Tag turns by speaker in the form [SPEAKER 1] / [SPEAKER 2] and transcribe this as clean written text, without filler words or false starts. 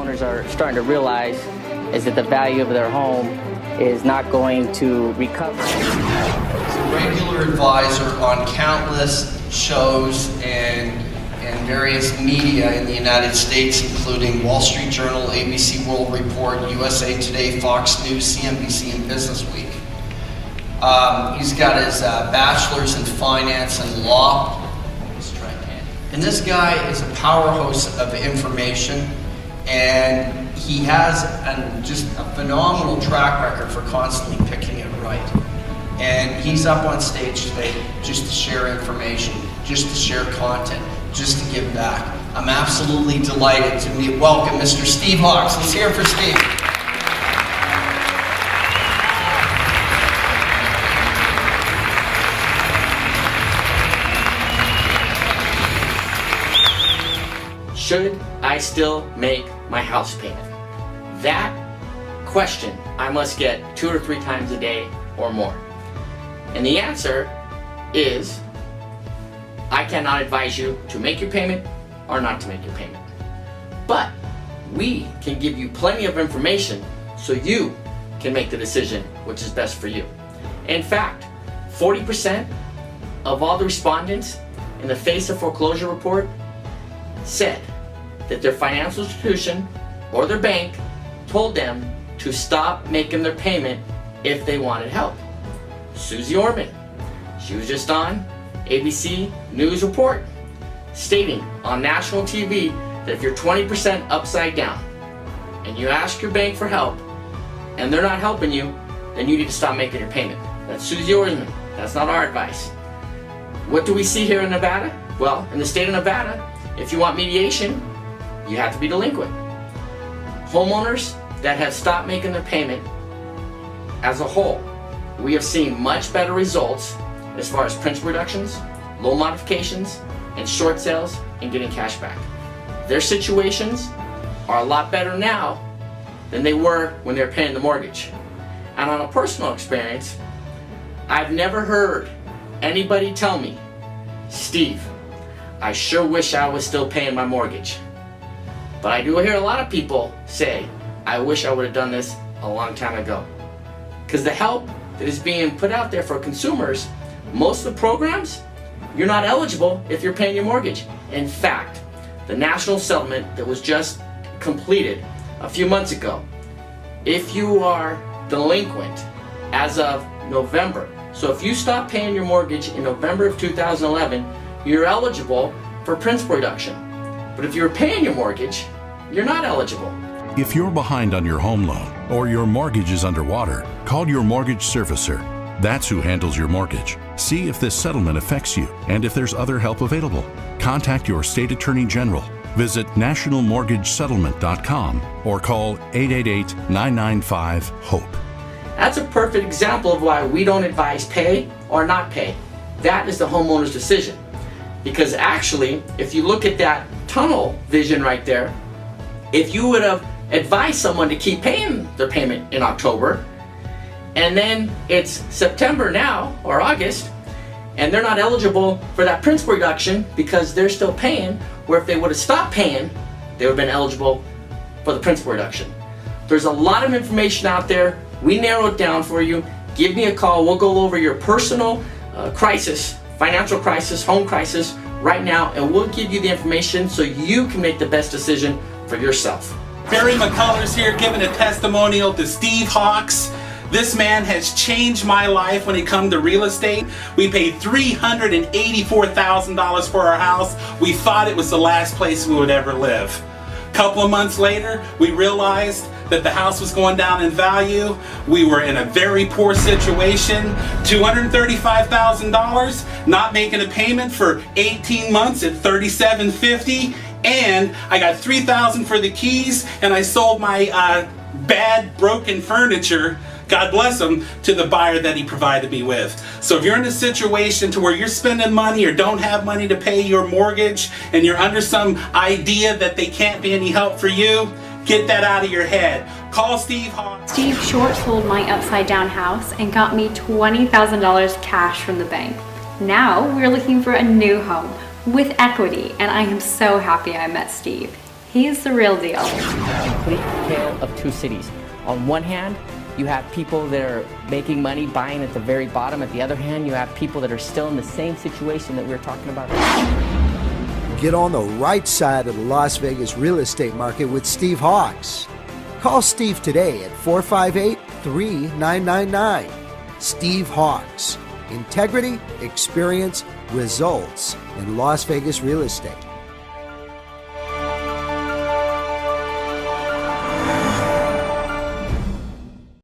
[SPEAKER 1] homeowners are starting to realize is that the value of their home is not going to recover.
[SPEAKER 2] As a regular advisor on countless shows and various media in the United States, including Wall Street Journal, ABC World Report, USA Today, Fox News, CNBC, and Business Week. He's got his bachelor's in finance and law. And this guy is a powerhouse of information, and he has just a phenomenal track record for constantly picking it right. And he's up on stage today just to share information, just to share content, just to give back. I'm absolutely delighted to welcome Mr. Steve Hawks. Let's hear it for Steve.
[SPEAKER 1] Should I still make my house payment? That question I must get 2 or 3 times a day or more. And the answer is, I cannot advise you to make your payment or not to make your payment. But we can give you plenty of information so you can make the decision which is best for you. In fact, 40% of all the respondents in the Face of Foreclosure report said that their financial institution or their bank told them to stop making their payment if they wanted help. Susie Orman, she was just on ABC News Report stating on national TV that if you're 20% upside down and you ask your bank for help and they're not helping you, then you need to stop making your payment. That's Susie Orman. That's not our advice. What do we see here in Nevada? Well, in the state of Nevada, if you want mediation, you have to be delinquent. Homeowners that have stopped making their payment, as a whole, we have seen much better results as far as principal reductions, loan modifications, and short sales and getting cash back. Their situations are a lot better now than they were when they were paying the mortgage. And on a personal experience, I've never heard anybody tell me, Steve, I sure wish I was still paying my mortgage. But I do hear a lot of people say, I wish I would have done this a long time ago. Because the help that is being put out there for consumers, most of the programs, you're not eligible if you're paying your mortgage. In fact, the national settlement that was just completed a few months ago, if you are delinquent as of November, so if you stop paying your mortgage in November of 2011, you're eligible for principal reduction. But if you're paying your mortgage, you're not eligible.
[SPEAKER 3] If you're behind on your home loan or your mortgage is underwater, call your mortgage servicer. That's who handles your mortgage. See if this settlement affects you and if there's other help available. Contact your state attorney general. Visit nationalmortgagesettlement.com or call 888-995-HOPE.
[SPEAKER 1] That's a perfect example of why we don't advise pay or not pay. That is the homeowner's decision. Because actually, if you look at that tunnel vision right there, if you would have advised someone to keep paying their payment in October, and then it's September now, or August, and they're not eligible for that principal reduction because they're still paying, where if they would have stopped paying, they would have been eligible for the principal reduction. There's a lot of information out there. We narrow it down for you. Give me a call. We'll go over your personal crisis, financial crisis, home crisis right now, and we'll give you the information so you can make the best decision for yourself.
[SPEAKER 4] Barry McCullers here giving a testimonial to Steve Hawks. This man has changed my life when it comes to real estate. We paid $384,000 for our house. We thought it was the last place we would ever live. A couple of months later, we realized that the house was going down in value. We were in a very poor situation. $235,000, not making a payment for 18 months at $3,750. And I got $3,000 for the keys, and I sold my bad, broken furniture, God bless him, to the buyer that he provided me with. So if you're in a situation to where you're spending money or don't have money to pay your mortgage, and you're under some idea that they can't be any help for you, get that out of your head. Call Steve Hawks.
[SPEAKER 5] Steve short sold my upside down house and got me $20,000 cash from the bank. Now we're looking for a new home with equity, and I am so happy I met Steve. He's the real deal.
[SPEAKER 1] Complete tale of two cities. On one hand, you have people that are making money buying at the very bottom. At the other hand, you have people that are still in the same situation that we were talking about.
[SPEAKER 6] Get on the right side of the Las Vegas real estate market with Steve Hawks. Call Steve today at 458-3999. Steve Hawks. Integrity, experience, results in Las Vegas real estate.